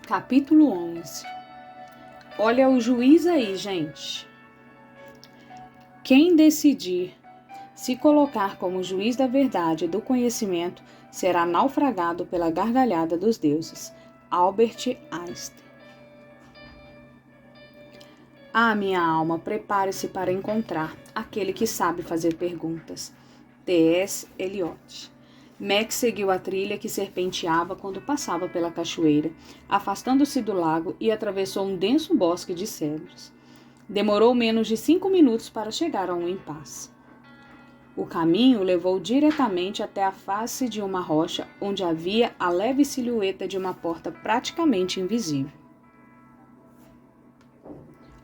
Capítulo 11. Olha o juiz aí, gente. Quem decidir se colocar como juiz da verdade e do conhecimento será naufragado pela gargalhada dos deuses. Albert Einstein. Ah, minha alma, prepare-se para encontrar aquele que sabe fazer perguntas. T.S. Eliot. Mac seguiu a trilha que serpenteava quando passava pela cachoeira, afastando-se do lago e atravessou um denso bosque de cedros. Demorou menos de 5 minutos para chegar a um impasse. O caminho levou diretamente até a face de uma rocha onde havia a leve silhueta de uma porta praticamente invisível.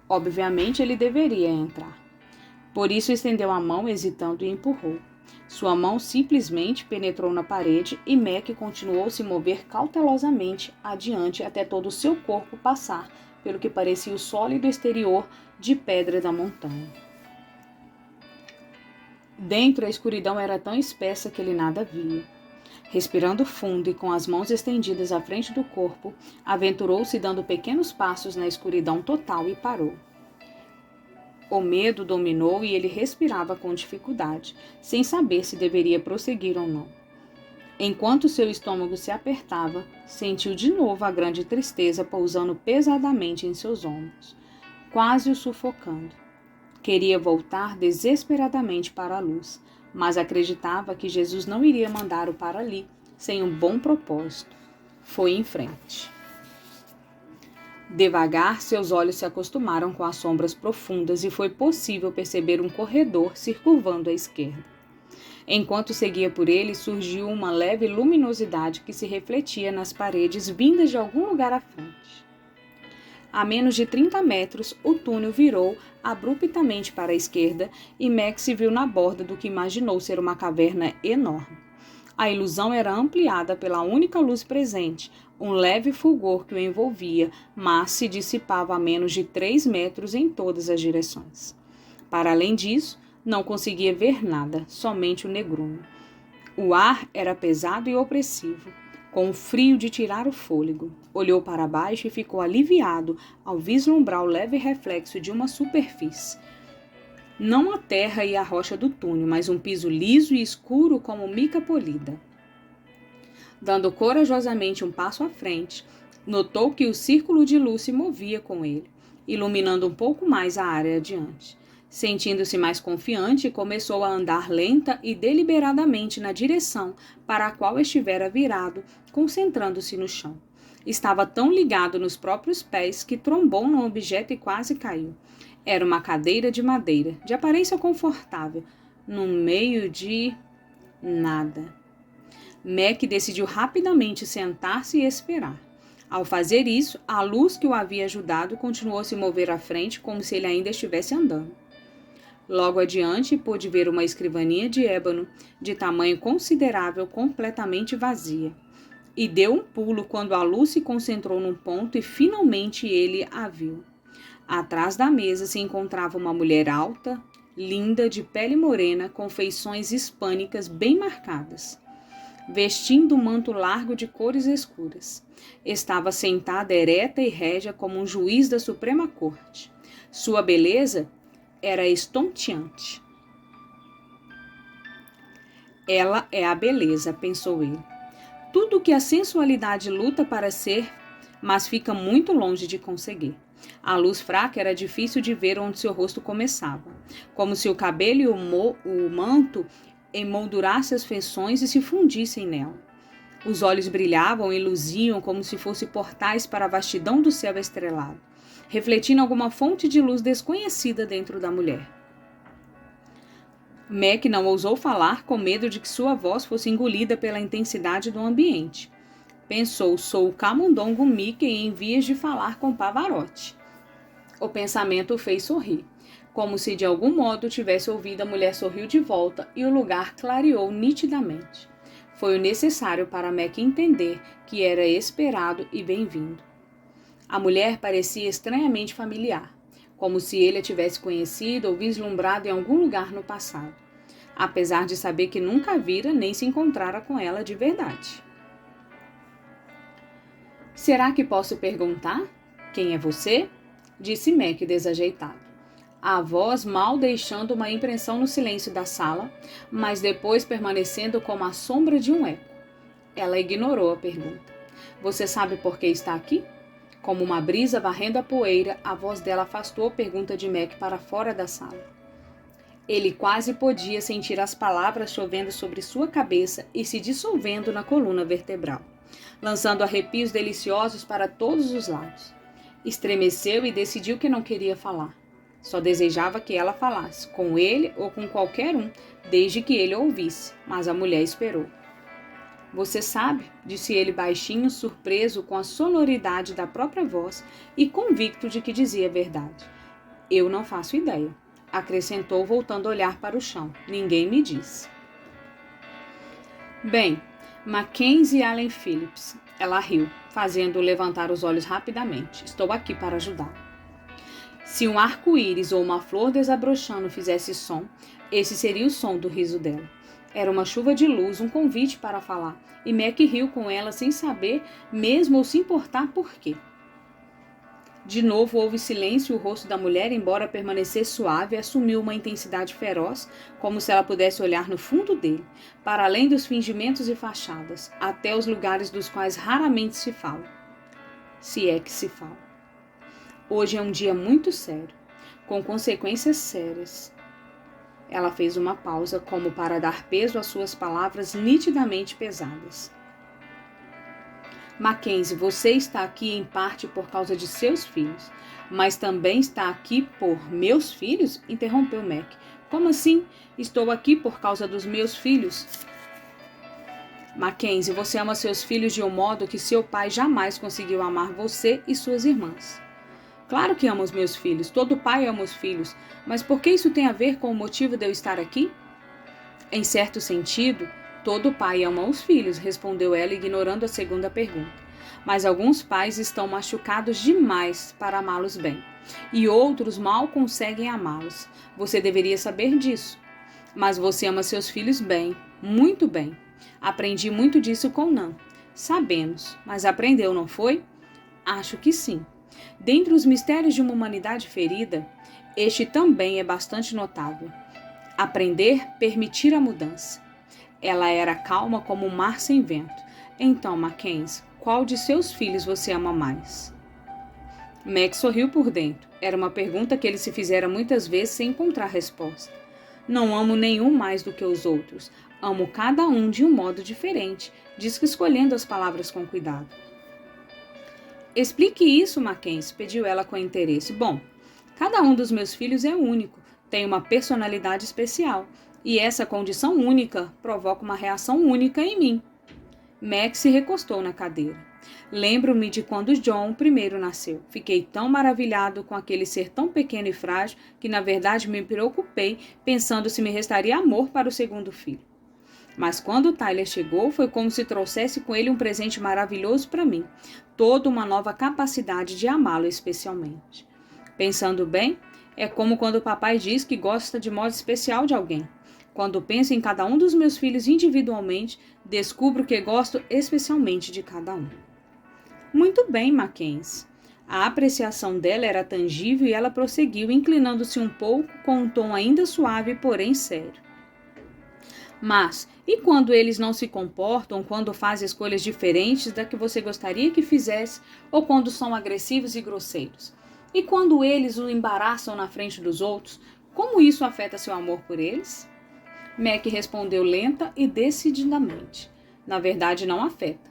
Obviamente ele deveria entrar. Por isso estendeu a mão hesitando e empurrou. Sua mão simplesmente penetrou na parede e Mac continuou a se mover cautelosamente adiante até todo o seu corpo passar pelo que parecia o sólido exterior de pedra da montanha. Dentro, a escuridão era tão espessa que ele nada via. Respirando fundo e com as mãos estendidas à frente do corpo, aventurou-se dando pequenos passos na escuridão total e parou. O medo dominou e ele respirava com dificuldade, sem saber se deveria prosseguir ou não. Enquanto seu estômago se apertava, sentiu de novo a grande tristeza pousando pesadamente em seus ombros, quase o sufocando. Queria voltar desesperadamente para a luz, mas acreditava que Jesus não iria mandá-lo para ali sem um bom propósito. Foi em frente. Devagar, seus olhos se acostumaram com as sombras profundas e foi possível perceber um corredor se curvando à esquerda. Enquanto seguia por ele, surgiu uma leve luminosidade que se refletia nas paredes vindas de algum lugar à frente. A menos de 30 metros, o túnel virou abruptamente para a esquerda e Max se viu na borda do que imaginou ser uma caverna enorme. A ilusão era ampliada pela única luz presente, um leve fulgor que o envolvia, mas se dissipava a menos de 3 metros em todas as direções. Para além disso, não conseguia ver nada, somente o negrume. O ar era pesado e opressivo, com o frio de tirar o fôlego. Olhou para baixo e ficou aliviado ao vislumbrar o leve reflexo de uma superfície. Não a terra e a rocha do túnel, mas um piso liso e escuro como mica polida. Dando corajosamente um passo à frente, notou que o círculo de luz se movia com ele, iluminando um pouco mais a área adiante. Sentindo-se mais confiante, começou a andar lenta e deliberadamente na direção para a qual estivera virado, concentrando-se no chão. Estava tão ligado nos próprios pés que trombou num objeto e quase caiu. Era uma cadeira de madeira, de aparência confortável, no meio de nada. Mac decidiu rapidamente sentar-se e esperar. Ao fazer isso, a luz que o havia ajudado continuou a se mover à frente como se ele ainda estivesse andando. Logo adiante, pôde ver uma escrivaninha de ébano, de tamanho considerável, completamente vazia. E deu um pulo quando a luz se concentrou num ponto e finalmente ele a viu. Atrás da mesa se encontrava uma mulher alta, linda, de pele morena, com feições hispânicas bem marcadas, vestindo um manto largo de cores escuras. Estava sentada ereta e régia como um juiz da Suprema Corte. Sua beleza era estonteante. Ela é a beleza, pensou ele. Tudo que a sensualidade luta para ser, mas fica muito longe de conseguir. A luz fraca era difícil de ver onde seu rosto começava, como se o cabelo e o manto emoldurassem as feições e se fundissem nela. Os olhos brilhavam e luziam como se fossem portais para a vastidão do céu estrelado, refletindo alguma fonte de luz desconhecida dentro da mulher. Mac não ousou falar com medo de que sua voz fosse engolida pela intensidade do ambiente. Pensou, sou o camundongo Mickey em vias de falar com Pavarotti. O pensamento o fez sorrir. Como se de algum modo tivesse ouvido, a mulher sorriu de volta e o lugar clareou nitidamente. Foi o necessário para Mac entender que era esperado e bem-vindo. A mulher parecia estranhamente familiar, como se ele a tivesse conhecido ou vislumbrado em algum lugar no passado, apesar de saber que nunca a vira nem se encontrara com ela de verdade. Será que posso perguntar? Quem é você? Disse Mac desajeitado. A voz mal deixando uma impressão no silêncio da sala, mas depois permanecendo como a sombra de um eco. Ela ignorou a pergunta. Você sabe por que está aqui? Como uma brisa varrendo a poeira, a voz dela afastou a pergunta de Mac para fora da sala. Ele quase podia sentir as palavras chovendo sobre sua cabeça e se dissolvendo na coluna vertebral, lançando arrepios deliciosos para todos os lados. Estremeceu e decidiu que não queria falar. Só desejava que ela falasse, com ele ou com qualquer um, desde que ele ouvisse, mas a mulher esperou. Você sabe, disse ele baixinho, surpreso com a sonoridade da própria voz e convicto de que dizia a verdade. Eu não faço ideia, acrescentou voltando a olhar para o chão. Ninguém me disse. Bem, Mackenzie Allen Phillips. Ela riu, fazendo-o levantar os olhos rapidamente. Estou aqui para ajudar. Se um arco-íris ou uma flor desabrochando fizesse som, esse seria o som do riso dela. Era uma chuva de luz, um convite para falar, e Mac riu com ela sem saber mesmo ou se importar por quê. De novo houve silêncio e o rosto da mulher, embora permanecesse suave, assumiu uma intensidade feroz, como se ela pudesse olhar no fundo dele, para além dos fingimentos e fachadas, até os lugares dos quais raramente se fala. Se é que se fala. Hoje é um dia muito sério, com consequências sérias. Ela fez uma pausa, como para dar peso às suas palavras nitidamente pesadas. Mackenzie, você está aqui em parte por causa de seus filhos, mas também está aqui por meus filhos? Interrompeu Mac. Como assim? Estou aqui por causa dos meus filhos. Mackenzie, você ama seus filhos de um modo que seu pai jamais conseguiu amar você e suas irmãs. Claro que amo os meus filhos, todo pai ama os filhos, mas por que isso tem a ver com o motivo de eu estar aqui? Em certo sentido, todo pai ama os filhos, respondeu ela, ignorando a segunda pergunta. Mas alguns pais estão machucados demais para amá-los bem, e outros mal conseguem amá-los. Você deveria saber disso. Mas você ama seus filhos bem, muito bem. Aprendi muito disso com Nan. Sabemos, mas aprendeu, não foi? Acho que sim. Dentre os mistérios de uma humanidade ferida, este também é bastante notável. Aprender, permitir a mudança. Ela era calma como um mar sem vento. Então, Mackenzie, qual de seus filhos você ama mais? Mac sorriu por dentro. Era uma pergunta que ele se fizera muitas vezes sem encontrar resposta. Não amo nenhum mais do que os outros. Amo cada um de um modo diferente, disse escolhendo as palavras com cuidado. Explique isso, Mackenzie, pediu ela com interesse. Bom, cada um dos meus filhos é único, tem uma personalidade especial, e essa condição única provoca uma reação única em mim. Mac se recostou na cadeira. Lembro-me de quando John primeiro nasceu. Fiquei tão maravilhado com aquele ser tão pequeno e frágil que, na verdade, me preocupei, pensando se me restaria amor para o segundo filho. Mas quando Tyler chegou, foi como se trouxesse com ele um presente maravilhoso para mim, toda uma nova capacidade de amá-lo especialmente. Pensando bem, é como quando o papai diz que gosta de modo especial de alguém. Quando penso em cada um dos meus filhos individualmente, descubro que gosto especialmente de cada um. Muito bem, Mackenzie. A apreciação dela era tangível e ela prosseguiu, inclinando-se um pouco com um tom ainda suave, porém sério. Mas, e quando eles não se comportam, quando fazem escolhas diferentes da que você gostaria que fizesse, ou quando são agressivos e grosseiros? E quando eles o embaraçam na frente dos outros, como isso afeta seu amor por eles? Mac respondeu lenta e decididamente. Na verdade, não afeta.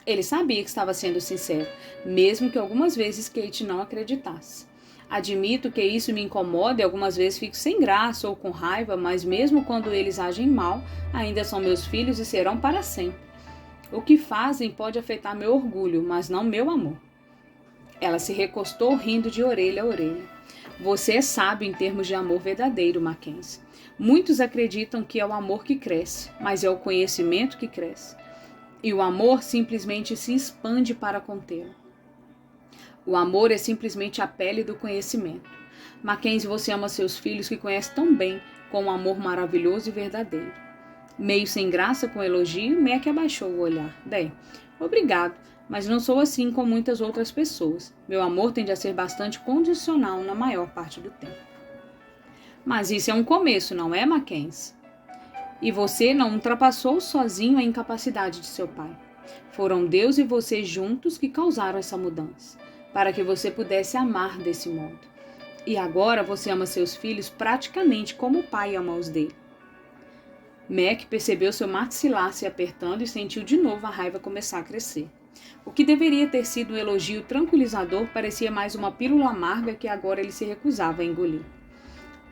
Ele sabia que estava sendo sincero, mesmo que algumas vezes Kate não acreditasse. Admito que isso me incomoda e algumas vezes fico sem graça ou com raiva, mas mesmo quando eles agem mal, ainda são meus filhos e serão para sempre. O que fazem pode afetar meu orgulho, mas não meu amor. Ela se recostou rindo de orelha a orelha. Você é sábio em termos de amor verdadeiro, Mackenzie. Muitos acreditam que é o amor que cresce, mas é o conhecimento que cresce. E o amor simplesmente se expande para contê-lo. O amor é simplesmente a pele do conhecimento. Mackenzie, você ama seus filhos que conhece tão bem, com um amor maravilhoso e verdadeiro. Meio sem graça com o elogio, Mac abaixou o olhar. Bem, obrigado, mas não sou assim com muitas outras pessoas. Meu amor tende a ser bastante condicional na maior parte do tempo. Mas isso é um começo, não é, Mackenzie? E você não ultrapassou sozinho a incapacidade de seu pai. Foram Deus e você juntos que causaram essa mudança, para que você pudesse amar desse modo. E agora você ama seus filhos praticamente como o pai ama os dele. Mac percebeu seu maxilar se apertando e sentiu de novo a raiva começar a crescer. O que deveria ter sido um elogio tranquilizador parecia mais uma pílula amarga que agora ele se recusava a engolir.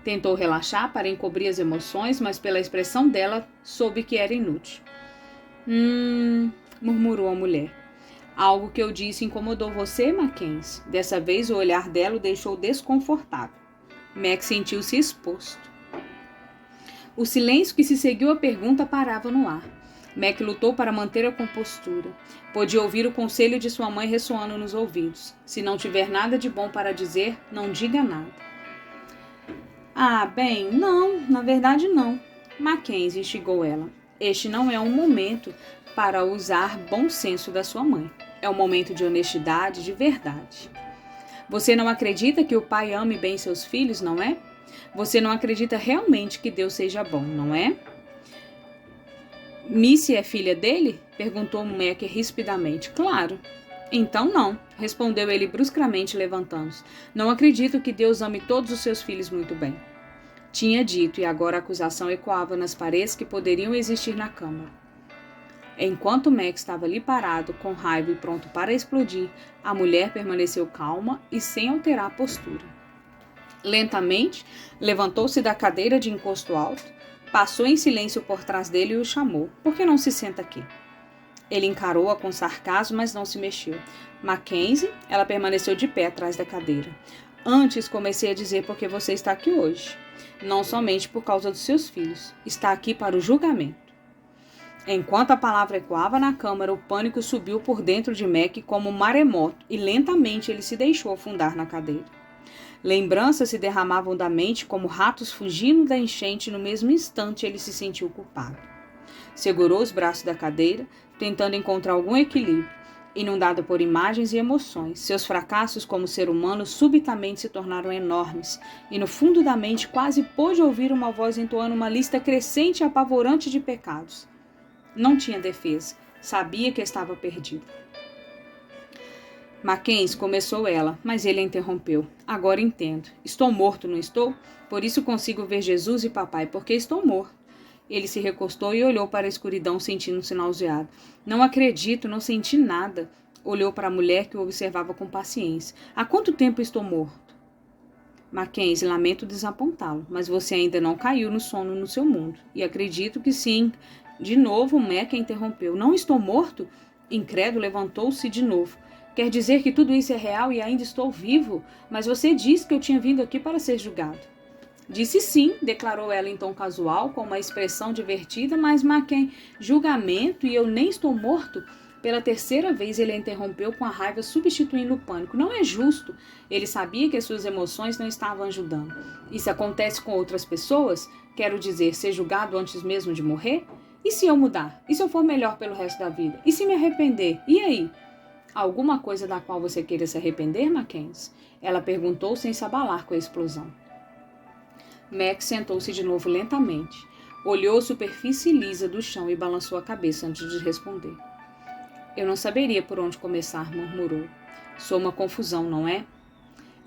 Tentou relaxar para encobrir as emoções, mas pela expressão dela, soube que era inútil. Murmurou a mulher. Algo que eu disse incomodou você, Mackenzie? Dessa vez o olhar dela o deixou desconfortável. Mac sentiu-se exposto. O silêncio que se seguiu à pergunta parava no ar. Mac lutou para manter a compostura. Podia ouvir o conselho de sua mãe ressoando nos ouvidos. Se não tiver nada de bom para dizer, não diga nada. Bem, não, na verdade não. Mackenzie, instigou ela. Este não é um momento para usar bom senso da sua mãe. É um momento de honestidade, de verdade. Você não acredita que o pai ame bem seus filhos, não é? Você não acredita realmente que Deus seja bom, não é? Missy é filha dele? Perguntou Mac rispidamente. Claro. Então não, respondeu ele bruscamente, levantando-se. Não acredito que Deus ame todos os seus filhos muito bem. Tinha dito, e agora a acusação ecoava nas paredes que poderiam existir na câmara. Enquanto Mac estava ali parado, com raiva e pronto para explodir, a mulher permaneceu calma e sem alterar a postura. Lentamente, levantou-se da cadeira de encosto alto, passou em silêncio por trás dele e o chamou. Por que não se senta aqui? Ele encarou-a com sarcasmo, mas não se mexeu. Mackenzie, ela permaneceu de pé atrás da cadeira. Antes comecei a dizer por que você está aqui hoje. Não somente por causa dos seus filhos. Está aqui para o julgamento. Enquanto a palavra ecoava na câmara, o pânico subiu por dentro de Mac como um maremoto e lentamente ele se deixou afundar na cadeira. Lembranças se derramavam da mente como ratos fugindo da enchente e no mesmo instante ele se sentiu culpado. Segurou os braços da cadeira, tentando encontrar algum equilíbrio. Inundado por imagens e emoções, seus fracassos como ser humano subitamente se tornaram enormes, e no fundo da mente quase pôde ouvir uma voz entoando uma lista crescente e apavorante de pecados. Não tinha defesa, sabia que estava perdido. Mackenzie, começou ela, mas ele a interrompeu. Agora entendo. Estou morto, não estou? Por isso consigo ver Jesus e papai, porque estou morto. Ele se recostou e olhou para a escuridão, sentindo-se nauseado. Não acredito, não senti nada. Olhou para a mulher que o observava com paciência. Há quanto tempo estou morto? Mackenzie, lamento desapontá-lo, mas você ainda não caiu no sono no seu mundo. E acredito que sim. De novo, Mac interrompeu. Não estou morto? Incrédulo, levantou-se de novo. Quer dizer que tudo isso é real e ainda estou vivo? Mas você disse que eu tinha vindo aqui para ser julgado. Disse sim, declarou ela em tom casual, com uma expressão divertida, mas Mackenzie, julgamento e eu nem estou morto? Pela terceira vez ele a interrompeu com a raiva substituindo o pânico. Não é justo. Ele sabia que as suas emoções não estavam ajudando. Isso acontece com outras pessoas? Quero dizer, ser julgado antes mesmo de morrer? E se eu mudar? E se eu for melhor pelo resto da vida? E se me arrepender? E aí? Alguma coisa da qual você queira se arrepender, Mackenzie? Ela perguntou sem se abalar com a explosão. Mac sentou-se de novo lentamente. Olhou a superfície lisa do chão e balançou a cabeça antes de responder. Eu não saberia por onde começar, murmurou. Sou uma confusão, não é?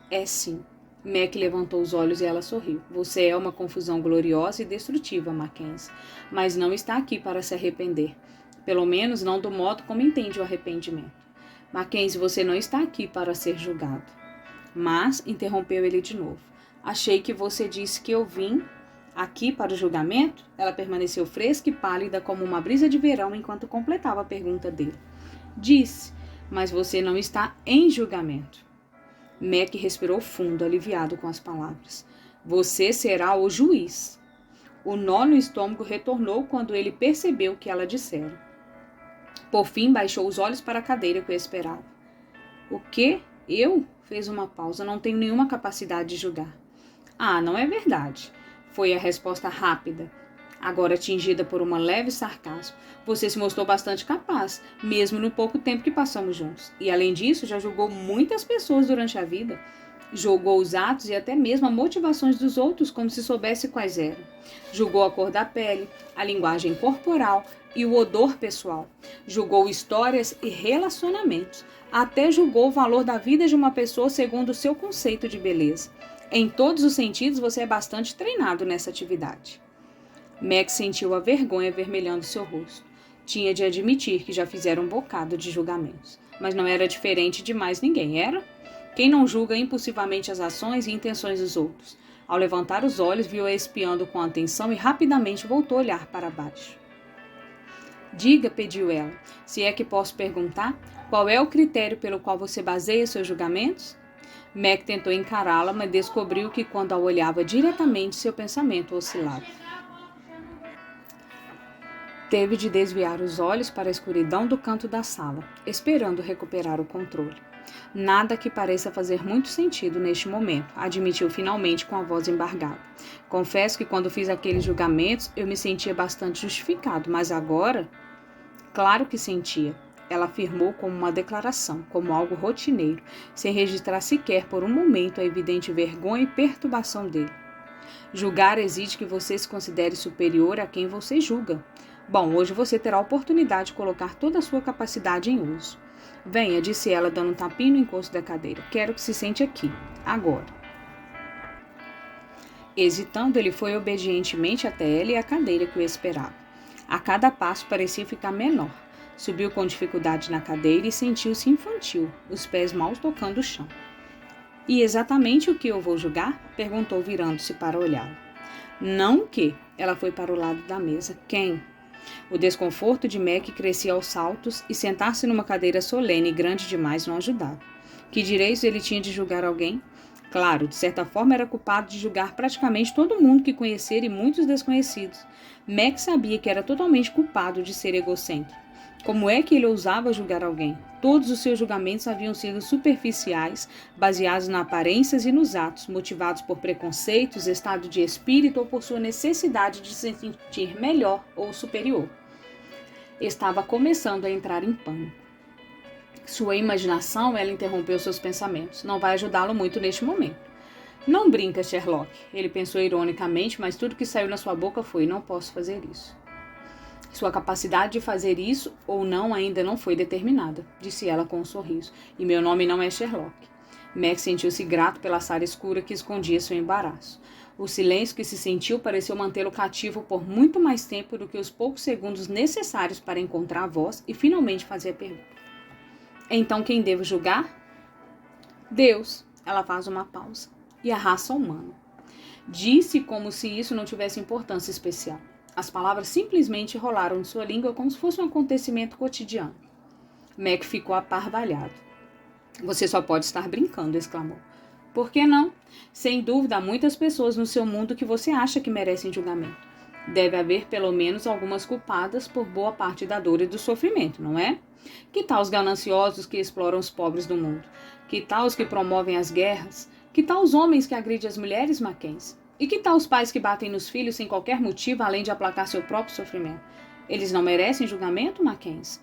É sim. Mac levantou os olhos e ela sorriu. Você é uma confusão gloriosa e destrutiva, Mackenzie, mas não está aqui para se arrepender. Pelo menos não do modo como entende o arrependimento. Mackenzie, você não está aqui para ser julgado. Mas, interrompeu ele de novo, achei que você disse que eu vim aqui para o julgamento? Ela permaneceu fresca e pálida como uma brisa de verão enquanto completava a pergunta dele. Disse, mas você não está em julgamento. Mac respirou fundo, aliviado com as palavras. Você será o juiz. O nó no estômago retornou quando ele percebeu o que ela dissera. Por fim, baixou os olhos para a cadeira que o esperava. O quê? Eu? Fez uma pausa. Não tenho nenhuma capacidade de julgar. Não é verdade. Foi a resposta rápida. Agora atingida por uma leve sarcasmo, você se mostrou bastante capaz, mesmo no pouco tempo que passamos juntos. E além disso, já julgou muitas pessoas durante a vida. Julgou os atos e até mesmo as motivações dos outros como se soubesse quais eram. Julgou a cor da pele, a linguagem corporal e o odor pessoal. Julgou histórias e relacionamentos. Até julgou o valor da vida de uma pessoa segundo o seu conceito de beleza. Em todos os sentidos, você é bastante treinado nessa atividade. Max sentiu a vergonha vermelhando seu rosto. Tinha de admitir que já fizeram um bocado de julgamentos. Mas não era diferente de mais ninguém, era? Quem não julga impulsivamente as ações e intenções dos outros? Ao levantar os olhos, viu-a espiando com atenção e rapidamente voltou a olhar para baixo. Diga, pediu ela, se é que posso perguntar, qual é o critério pelo qual você baseia seus julgamentos? Mac tentou encará-la, mas descobriu que quando a olhava diretamente, seu pensamento oscilava. Teve de desviar os olhos para a escuridão do canto da sala, esperando recuperar o controle. Nada que pareça fazer muito sentido neste momento, admitiu finalmente com a voz embargada. Confesso que quando fiz aqueles julgamentos, eu me sentia bastante justificado, mas agora... Claro que sentia. Ela afirmou como uma declaração, como algo rotineiro, sem registrar sequer por um momento a evidente vergonha e perturbação dele. Julgar exige que você se considere superior a quem você julga. Bom, hoje você terá a oportunidade de colocar toda a sua capacidade em uso. Venha, disse ela, dando um tapinho no encosto da cadeira. Quero que se sente aqui, agora. Hesitando, ele foi obedientemente até ela e a cadeira que o esperava. A cada passo parecia ficar menor. Subiu com dificuldade na cadeira e sentiu-se infantil, os pés mal tocando o chão. E exatamente o que eu vou julgar? Perguntou, virando-se para olhá-lo. Não o quê? Ela foi para o lado da mesa. Quem? O desconforto de Mac crescia aos saltos e sentar-se numa cadeira solene e grande demais não ajudava. Que direitos ele tinha de julgar alguém? Claro, de certa forma era culpado de julgar praticamente todo mundo que conhecera e muitos desconhecidos. Mac sabia que era totalmente culpado de ser egocêntrico. Como é que ele ousava julgar alguém? Todos os seus julgamentos haviam sido superficiais, baseados nas aparências e nos atos, motivados por preconceitos, estado de espírito ou por sua necessidade de se sentir melhor ou superior. Estava começando a entrar em pânico. Sua imaginação, ela interrompeu seus pensamentos. Não vai ajudá-lo muito neste momento. Não brinca, Sherlock. Ele pensou ironicamente, mas tudo que saiu na sua boca foi: não posso fazer isso. Sua capacidade de fazer isso ou não ainda não foi determinada, disse ela com um sorriso. E meu nome não é Sherlock. Max sentiu-se grato pela sala escura que escondia seu embaraço. O silêncio que se sentiu pareceu mantê-lo cativo por muito mais tempo do que os poucos segundos necessários para encontrar a voz e finalmente fazer a pergunta. Então quem devo julgar? Deus. Ela faz uma pausa. E a raça humana. Disse como se isso não tivesse importância especial. As palavras simplesmente rolaram de sua língua como se fosse um acontecimento cotidiano. Mac ficou aparvalhado. Você só pode estar brincando, exclamou. Por que não? Sem dúvida, há muitas pessoas no seu mundo que você acha que merecem julgamento. Deve haver pelo menos algumas culpadas por boa parte da dor e do sofrimento, não é? Que tal os gananciosos que exploram os pobres do mundo? Que tal os que promovem as guerras? Que tal os homens que agridem as mulheres, Mackenzie? E que tal os pais que batem nos filhos sem qualquer motivo, além de aplacar seu próprio sofrimento? Eles não merecem julgamento, Mackenzie?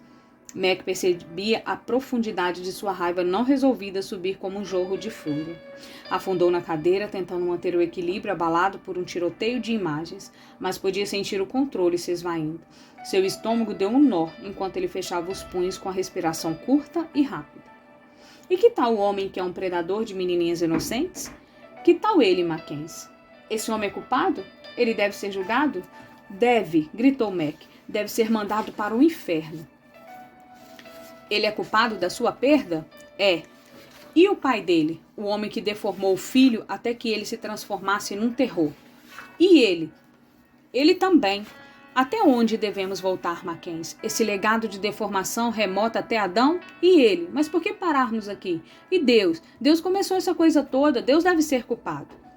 Mac percebia a profundidade de sua raiva não resolvida subir como um jorro de fúria. Afundou na cadeira, tentando manter o equilíbrio abalado por um tiroteio de imagens, mas podia sentir o controle se esvaindo. Seu estômago deu um nó enquanto ele fechava os punhos com a respiração curta e rápida. E que tal o homem que é um predador de menininhas inocentes? Que tal ele, Mackenzie? Esse homem é culpado? Ele deve ser julgado? Deve, gritou Mac. Deve ser mandado para o inferno. Ele é culpado da sua perda? É. E o pai dele, o homem que deformou o filho até que ele se transformasse num terror? E ele? Ele também. Até onde devemos voltar, Mackenzie? Esse legado de deformação remota até Adão? E ele? Mas por que pararmos aqui? E Deus? Deus começou essa coisa toda. Deus deve ser culpado.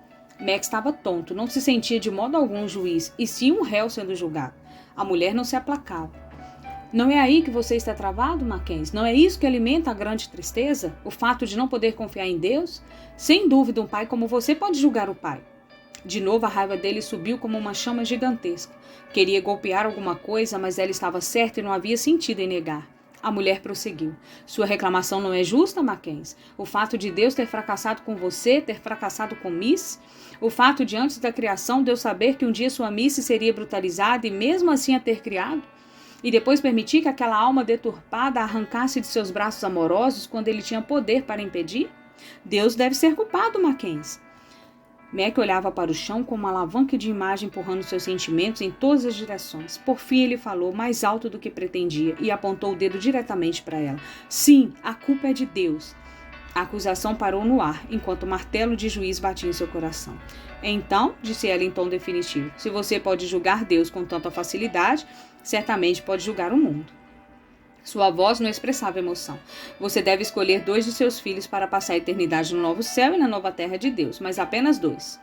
Max estava tonto, não se sentia de modo algum juiz, e sim um réu sendo julgado. A mulher não se aplacava. Não é aí que você está travado, Mackenzie? Não é isso que alimenta a grande tristeza? O fato de não poder confiar em Deus? Sem dúvida, um pai como você pode julgar o pai. De novo a raiva dele subiu como uma chama gigantesca. Queria golpear alguma coisa, mas ela estava certa e não havia sentido em negar. A mulher prosseguiu. Sua reclamação não é justa, Mackenzie? O fato de Deus ter fracassado com você, ter fracassado com Miss? O fato de antes da criação Deus saber que um dia sua Miss seria brutalizada e mesmo assim a ter criado? E depois permitir que aquela alma deturpada arrancasse de seus braços amorosos quando ele tinha poder para impedir? Deus deve ser culpado, Mackenzie. Mac olhava para o chão com uma alavanca de imagem empurrando seus sentimentos em todas as direções. Por fim, ele falou mais alto do que pretendia e apontou o dedo diretamente para ela. Sim, a culpa é de Deus. A acusação parou no ar, enquanto o martelo de juiz batia em seu coração. Então, disse ela em tom definitivo, se você pode julgar Deus com tanta facilidade, certamente pode julgar o mundo. Sua voz não expressava emoção. Você deve escolher 2 de seus filhos para passar a eternidade no novo céu e na nova terra de Deus, mas apenas 2.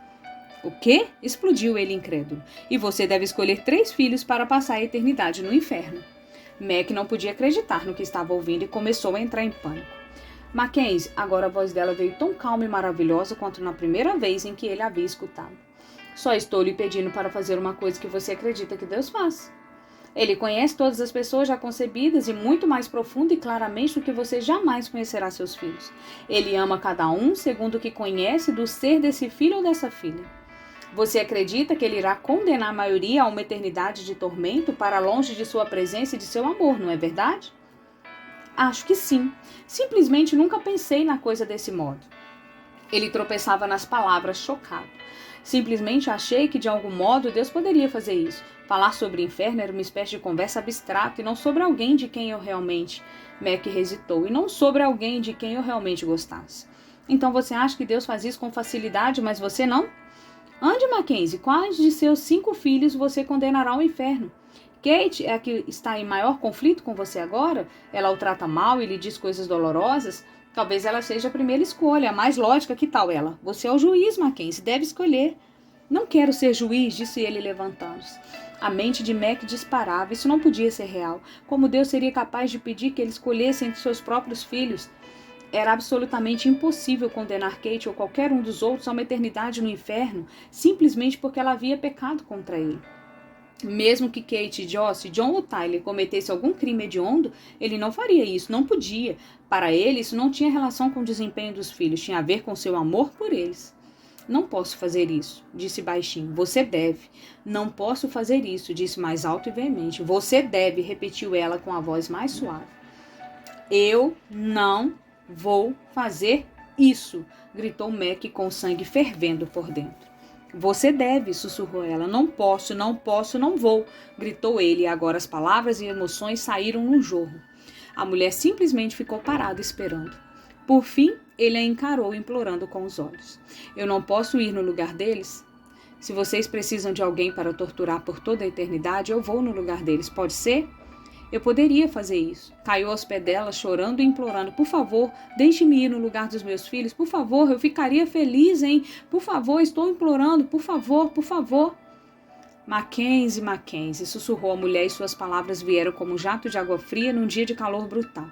O quê? Explodiu ele incrédulo. E você deve escolher 3 filhos para passar a eternidade no inferno. Mac não podia acreditar no que estava ouvindo e começou a entrar em pânico. Mackenzie, agora a voz dela veio tão calma e maravilhosa quanto na primeira vez em que ele a havia escutado. Só estou lhe pedindo para fazer uma coisa que você acredita que Deus faz. Ele conhece todas as pessoas já concebidas e muito mais profundo e claramente do que você jamais conhecerá seus filhos. Ele ama cada um segundo o que conhece do ser desse filho ou dessa filha. Você acredita que ele irá condenar a maioria a uma eternidade de tormento para longe de sua presença e de seu amor, não é verdade? Acho que sim. Simplesmente nunca pensei na coisa desse modo. Ele tropeçava nas palavras, chocado. Simplesmente achei que de algum modo Deus poderia fazer isso. Falar sobre o inferno era uma espécie de conversa abstrata e não sobre alguém de quem eu realmente... Mac hesitou. E não sobre alguém de quem eu realmente gostasse. Então você acha que Deus faz isso com facilidade, mas você não? Ande, Mackenzie, quais de seus 5 filhos você condenará ao inferno? Kate é a que está em maior conflito com você agora? Ela o trata mal e lhe diz coisas dolorosas? Talvez ela seja a primeira escolha, a mais lógica. Que tal ela? Você é o juiz, Mackenzie, deve escolher. Não quero ser juiz, disse ele levantando-se. A mente de Mac disparava. Isso não podia ser real. Como Deus seria capaz de pedir que ele escolhesse entre seus próprios filhos? Era absolutamente impossível condenar Kate ou qualquer um dos outros a uma eternidade no inferno, simplesmente porque ela havia pecado contra ele. Mesmo que Kate, Joss, John ou Tyler cometesse algum crime hediondo, ele não faria isso, não podia. Para ele, isso não tinha relação com o desempenho dos filhos, tinha a ver com seu amor por eles. Não posso fazer isso, disse baixinho. Você deve. Não posso fazer isso, disse mais alto e veemente. Você deve, repetiu ela com a voz mais suave. Eu não vou fazer isso, gritou Mac com o sangue fervendo por dentro. Você deve, sussurrou ela. Não posso, não posso, não vou, gritou ele, e agora as palavras e emoções saíram num jorro. A mulher simplesmente ficou parada esperando. Por fim, ele a encarou, implorando com os olhos. Eu não posso ir no lugar deles? Se vocês precisam de alguém para torturar por toda a eternidade, eu vou no lugar deles, pode ser? Eu poderia fazer isso. Caiu aos pés dela, chorando e implorando. Por favor, deixe-me ir no lugar dos meus filhos. Por favor, eu ficaria feliz, hein? Por favor, estou implorando. Por favor, por favor. Mackenzie, Mackenzie, sussurrou a mulher e suas palavras vieram como um jato de água fria num dia de calor brutal.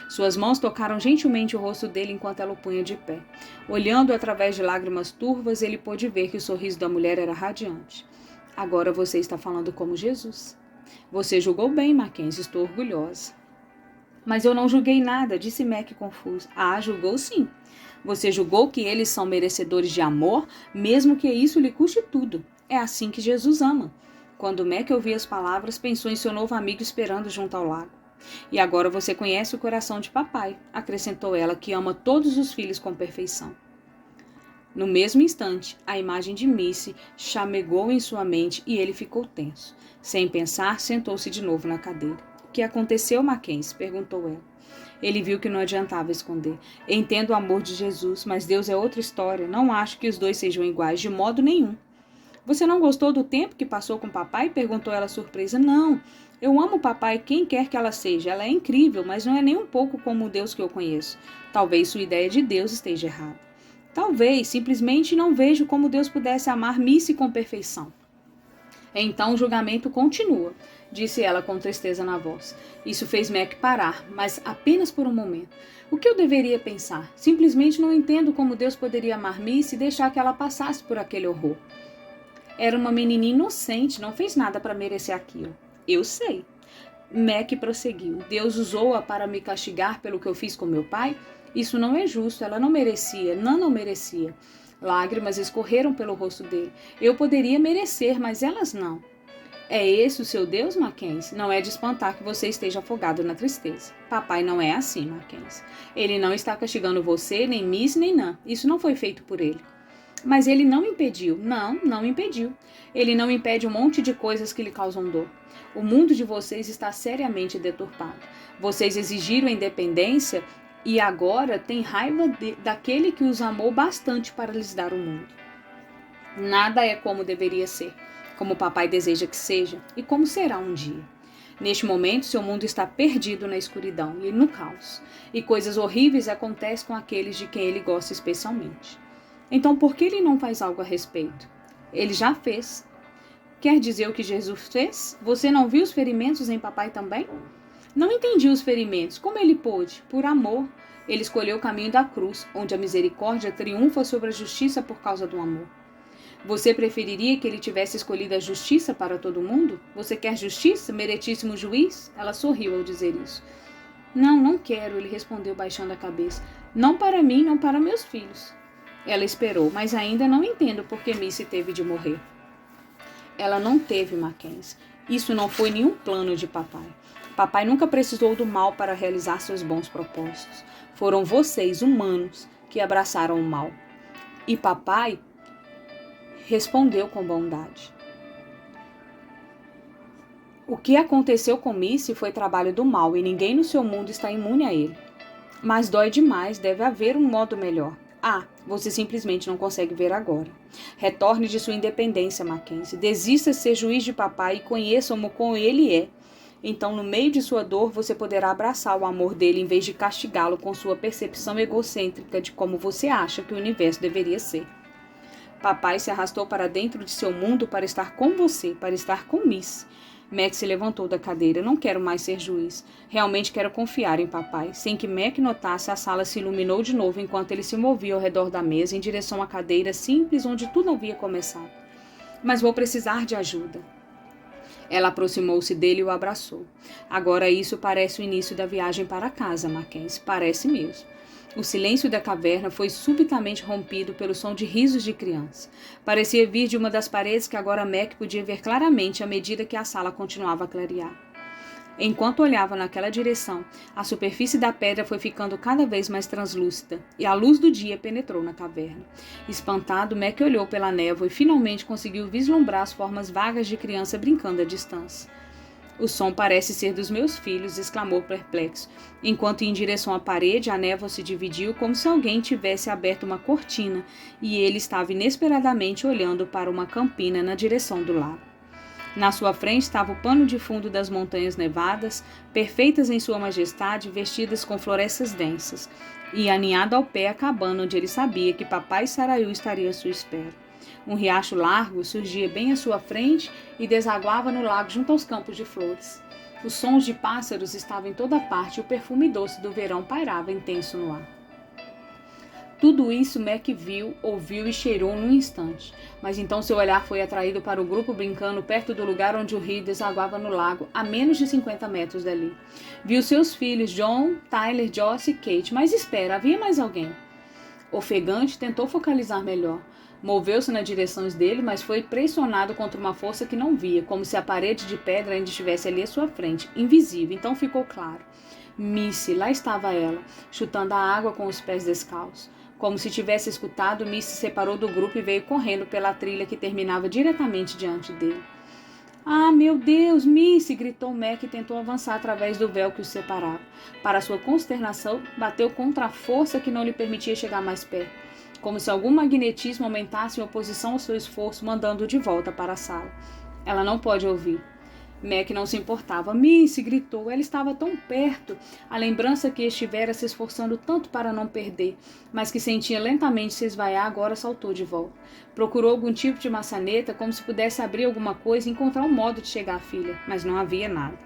Suas mãos tocaram gentilmente o rosto dele enquanto ela o punha de pé. Olhando através de lágrimas turvas, ele pôde ver que o sorriso da mulher era radiante. Agora você está falando como Jesus. Você julgou bem, Mackenzie, estou orgulhosa. Mas eu não julguei nada, disse Mac confuso. Ah, julgou sim. Você julgou que eles são merecedores de amor, mesmo que isso lhe custe tudo. É assim que Jesus ama. Quando Mac ouviu as palavras, pensou em seu novo amigo esperando junto ao lago. E agora você conhece o coração de papai, acrescentou ela, que ama todos os filhos com perfeição. No mesmo instante, a imagem de Missy chamegou em sua mente e ele ficou tenso. Sem pensar, sentou-se de novo na cadeira. O que aconteceu, Mackenzie? Perguntou ela. Ele viu que não adiantava esconder. Entendo o amor de Jesus, mas Deus é outra história. Não acho que os dois sejam iguais de modo nenhum. Você não gostou do tempo que passou com papai? Perguntou ela surpresa. Não, eu amo papai quem quer que ela seja. Ela é incrível, mas não é nem um pouco como o Deus que eu conheço. Talvez sua ideia de Deus esteja errada. Talvez, simplesmente não vejo como Deus pudesse amar Missy com perfeição. Então o julgamento continua, disse ela com tristeza na voz. Isso fez Mac parar, mas apenas por um momento. O que eu deveria pensar? Simplesmente não entendo como Deus poderia amar Missy e deixar que ela passasse por aquele horror. Era uma menininha inocente, não fez nada para merecer aquilo. Eu sei. Mac prosseguiu. Deus usou-a para me castigar pelo que eu fiz com meu pai? Isso não é justo, ela não merecia, não merecia. Lágrimas escorreram pelo rosto dele. Eu poderia merecer, mas elas não. É esse o seu Deus, Mackenzie? Não é de espantar que você esteja afogado na tristeza. Papai não é assim, Mackenzie. Ele não está castigando você, nem Miss, nem Nan. Isso não foi feito por ele. Mas ele não impediu. Não impediu. Ele não impede um monte de coisas que lhe causam dor. O mundo de vocês está seriamente deturpado. Vocês exigiram a independência e agora têm raiva daquele que os amou bastante para lhes dar o mundo. Nada é como deveria ser, como o papai deseja que seja e como será um dia. Neste momento, seu mundo está perdido na escuridão e no caos, e coisas horríveis acontecem com aqueles de quem ele gosta especialmente. Então, por que ele não faz algo a respeito? Ele já fez. Quer dizer o que Jesus fez? Você não viu os ferimentos em papai também? Não entendi os ferimentos. Como ele pôde? Por amor. Ele escolheu o caminho da cruz, onde a misericórdia triunfa sobre a justiça por causa do amor. Você preferiria que ele tivesse escolhido a justiça para todo mundo? Você quer justiça, meritíssimo juiz? Ela sorriu ao dizer isso. Não quero, ele respondeu baixando a cabeça. Não para mim, não para meus filhos. Ela esperou, mas ainda não entendo por que Missy teve de morrer. Ela não teve, Mackenzie. Isso não foi nenhum plano de papai. Papai nunca precisou do mal para realizar seus bons propósitos. Foram vocês, humanos, que abraçaram o mal. E papai respondeu com bondade. O que aconteceu com Missy foi trabalho do mal e ninguém no seu mundo está imune a ele. Mas dói demais, deve haver um modo melhor. Você simplesmente não consegue ver agora. Retorne de sua independência, Mackenzie. Desista de ser juiz de papai e conheça-o como ele é. Então, no meio de sua dor, você poderá abraçar o amor dele em vez de castigá-lo com sua percepção egocêntrica de como você acha que o universo deveria ser. Papai se arrastou para dentro de seu mundo para estar com você, para estar com Miss. Mac se levantou da cadeira. Não quero mais ser juiz. Realmente quero confiar em papai. Sem que Mac notasse, a sala se iluminou de novo enquanto ele se movia ao redor da mesa em direção à cadeira simples onde tudo havia começado. Mas vou precisar de ajuda. Ela aproximou-se dele e o abraçou. Agora isso parece o início da viagem para casa, Mackenzie. Parece mesmo. O silêncio da caverna foi subitamente rompido pelo som de risos de criança. Parecia vir de uma das paredes que agora Mac podia ver claramente à medida que a sala continuava a clarear. Enquanto olhava naquela direção, a superfície da pedra foi ficando cada vez mais translúcida e a luz do dia penetrou na caverna. Espantado, Mac olhou pela névoa e finalmente conseguiu vislumbrar as formas vagas de criança brincando à distância. O som parece ser dos meus filhos, exclamou perplexo. Enquanto ia em direção à parede, a névoa se dividiu como se alguém tivesse aberto uma cortina e ele estava inesperadamente olhando para uma campina na direção do lago. Na sua frente estava o pano de fundo das montanhas nevadas, perfeitas em sua majestade, vestidas com florestas densas, e aninhado ao pé a cabana onde ele sabia que papai Saraiu estaria à sua espera. Um riacho largo surgia bem à sua frente e desaguava no lago junto aos campos de flores. Os sons de pássaros estavam em toda parte e o perfume doce do verão pairava intenso no ar. Tudo isso Mac viu, ouviu e cheirou num instante, mas então seu olhar foi atraído para o grupo brincando perto do lugar onde o rio desaguava no lago, a menos de 50 metros dali. Viu seus filhos, John, Tyler, Joss e Kate, mas espera, havia mais alguém. Ofegante, tentou focalizar melhor. Moveu-se na direção dele, mas foi pressionado contra uma força que não via, como se a parede de pedra ainda estivesse ali à sua frente, invisível. Então ficou claro. Missy, lá estava ela, chutando a água com os pés descalços. Como se tivesse escutado, Missy se separou do grupo e veio correndo pela trilha que terminava diretamente diante dele. Ah, meu Deus, Missy! Gritou Mac e tentou avançar através do véu que os separava. Para sua consternação, bateu contra a força que não lhe permitia chegar mais perto, como se algum magnetismo aumentasse em oposição ao seu esforço, mandando-o de volta para a sala. Ela não pode ouvir. Mac não se importava. Missy! Gritou. Ela estava tão perto. A lembrança que estivera se esforçando tanto para não perder, mas que sentia lentamente se esvaiar, agora saltou de volta. Procurou algum tipo de maçaneta, como se pudesse abrir alguma coisa e encontrar um modo de chegar à filha, mas não havia nada.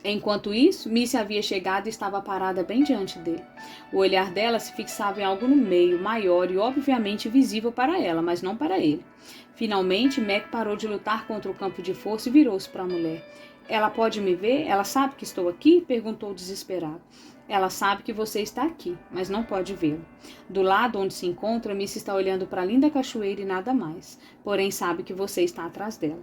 Enquanto isso, Missy havia chegado e estava parada bem diante dele. O olhar dela se fixava em algo no meio, maior e obviamente visível para ela, mas não para ele. Finalmente, Mac parou de lutar contra o campo de força e virou-se para a mulher. Ela pode me ver? Ela sabe que estou aqui? Perguntou desesperado. Ela sabe que você está aqui, mas não pode vê-lo. Do lado onde se encontra, Missy está olhando para a linda cachoeira e nada mais. Porém, sabe que você está atrás dela.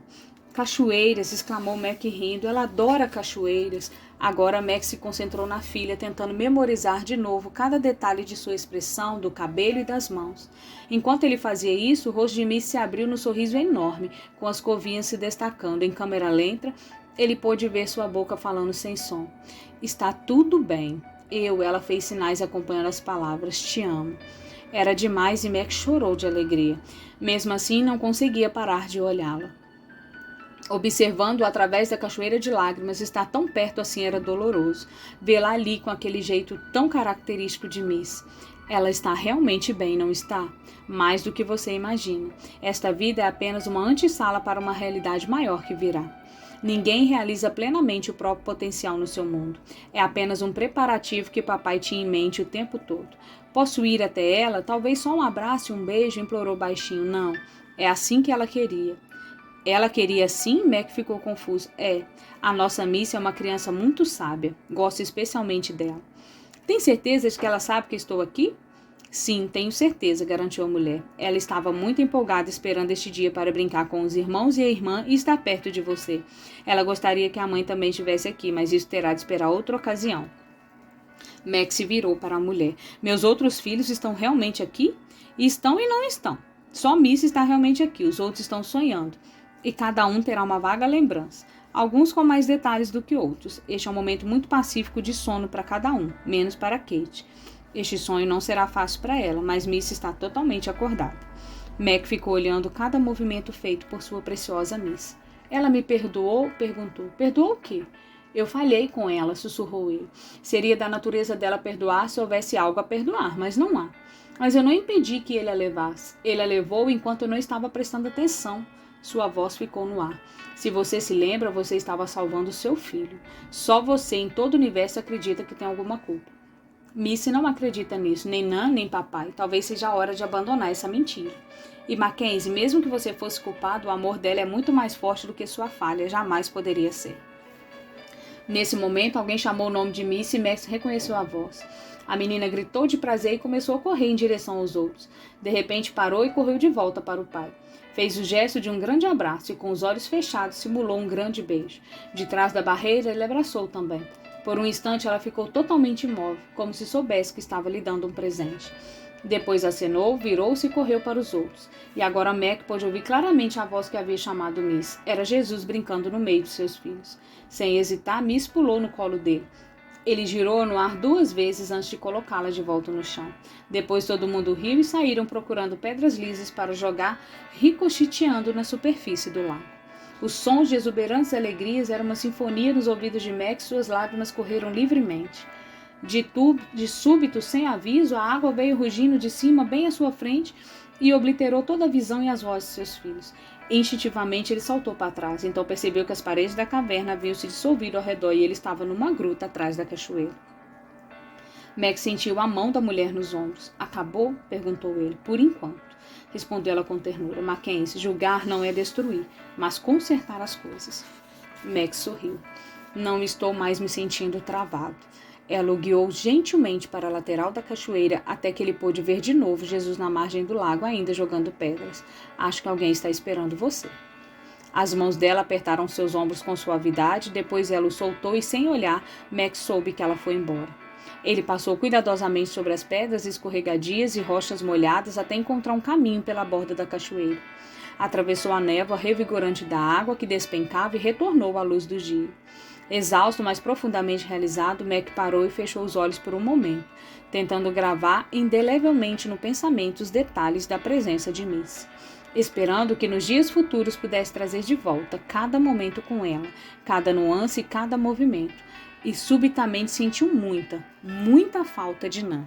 Cachoeiras, exclamou Mac rindo. Ela adora cachoeiras. Agora Mac se concentrou na filha, tentando memorizar de novo cada detalhe de sua expressão, do cabelo e das mãos. Enquanto ele fazia isso, o rosto de Miss se abriu num sorriso enorme, com as covinhas se destacando. Em câmera lenta, ele pôde ver sua boca falando sem som. Está tudo bem. Ela fez sinais acompanhando as palavras. Te amo. Era demais e Mac chorou de alegria. Mesmo assim, não conseguia parar de olhá-la. Observando-o através da cachoeira de lágrimas, estar tão perto assim era doloroso. Vê-la ali com aquele jeito tão característico de Miss. Ela está realmente bem, não está? Mais do que você imagina. Esta vida é apenas uma antessala para uma realidade maior que virá. Ninguém realiza plenamente o próprio potencial no seu mundo. É apenas um preparativo que papai tinha em mente o tempo todo. Posso ir até ela? Talvez só um abraço e um beijo, implorou baixinho. Não, é assim que ela queria. Ela queria sim? Mac ficou confuso. A nossa Miss é uma criança muito sábia. Gosto especialmente dela. Tem certeza de que ela sabe que estou aqui? Sim, tenho certeza, garantiu a mulher. Ela estava muito empolgada esperando este dia para brincar com os irmãos e a irmã e estar perto de você. Ela gostaria que a mãe também estivesse aqui, mas isso terá de esperar outra ocasião. Mac se virou para a mulher. Meus outros filhos estão realmente aqui? Estão e não estão. Só Miss está realmente aqui, os outros estão sonhando. E cada um terá uma vaga lembrança. Alguns com mais detalhes do que outros. Este é um momento muito pacífico de sono para cada um, menos para Kate. Este sonho não será fácil para ela, mas Miss está totalmente acordada. Mac ficou olhando cada movimento feito por sua preciosa Miss. Ela me perdoou? Perguntou. Perdoou o quê? Eu falhei com ela, sussurrou ele. Seria da natureza dela perdoar se houvesse algo a perdoar, mas não há. Mas eu não impedi que ele a levasse. Ele a levou enquanto eu não estava prestando atenção. Sua voz ficou no ar. Se você se lembra, você estava salvando seu filho. Só você em todo o universo acredita que tem alguma culpa. Missy não acredita nisso, nem Nan, nem papai. Talvez seja a hora de abandonar essa mentira. E Mackenzie, mesmo que você fosse culpado, o amor dela é muito mais forte do que sua falha. Jamais poderia ser. Nesse momento, alguém chamou o nome de Missy e Max reconheceu a voz. A menina gritou de prazer e começou a correr em direção aos outros. De repente, parou e correu de volta para o pai. Fez o gesto de um grande abraço e, com os olhos fechados, simulou um grande beijo. De trás da barreira, ele abraçou também. Por um instante, ela ficou totalmente imóvel, como se soubesse que estava lhe dando um presente. Depois acenou, virou-se e correu para os outros. E agora Mac pôde ouvir claramente a voz que havia chamado Miss. Era Jesus brincando no meio de seus filhos. Sem hesitar, Miss pulou no colo dele. Ele girou no ar 2 vezes antes de colocá-la de volta no chão. Depois todo mundo riu e saíram procurando pedras lisas para jogar, ricocheteando na superfície do lago. Os sons de exuberantes alegrias eram uma sinfonia nos ouvidos de Mac e suas lágrimas correram livremente. De súbito, sem aviso, a água veio rugindo de cima bem à sua frente e obliterou toda a visão e as vozes de seus filhos. Instintivamente ele saltou para trás, então percebeu que as paredes da caverna haviam se dissolvido ao redor e ele estava numa gruta atrás da cachoeira. Mac sentiu a mão da mulher nos ombros. Acabou? Perguntou ele. Por enquanto, respondeu ela com ternura. Mackenzie, julgar não é destruir, mas consertar as coisas. Mac sorriu. Não estou mais me sentindo travado. Ela o guiou gentilmente para a lateral da cachoeira até que ele pôde ver de novo Jesus na margem do lago, ainda jogando pedras. Acho que alguém está esperando você. As mãos dela apertaram seus ombros com suavidade, depois ela o soltou e, sem olhar, Max soube que ela foi embora. Ele passou cuidadosamente sobre as pedras escorregadias e rochas molhadas até encontrar um caminho pela borda da cachoeira. Atravessou a névoa revigorante da água que despencava e retornou à luz do dia. Exausto, mas profundamente realizado, Mac parou e fechou os olhos por um momento, tentando gravar indelevelmente no pensamento os detalhes da presença de Miss, esperando que nos dias futuros pudesse trazer de volta cada momento com ela, cada nuance e cada movimento, e subitamente sentiu muita falta de Nan.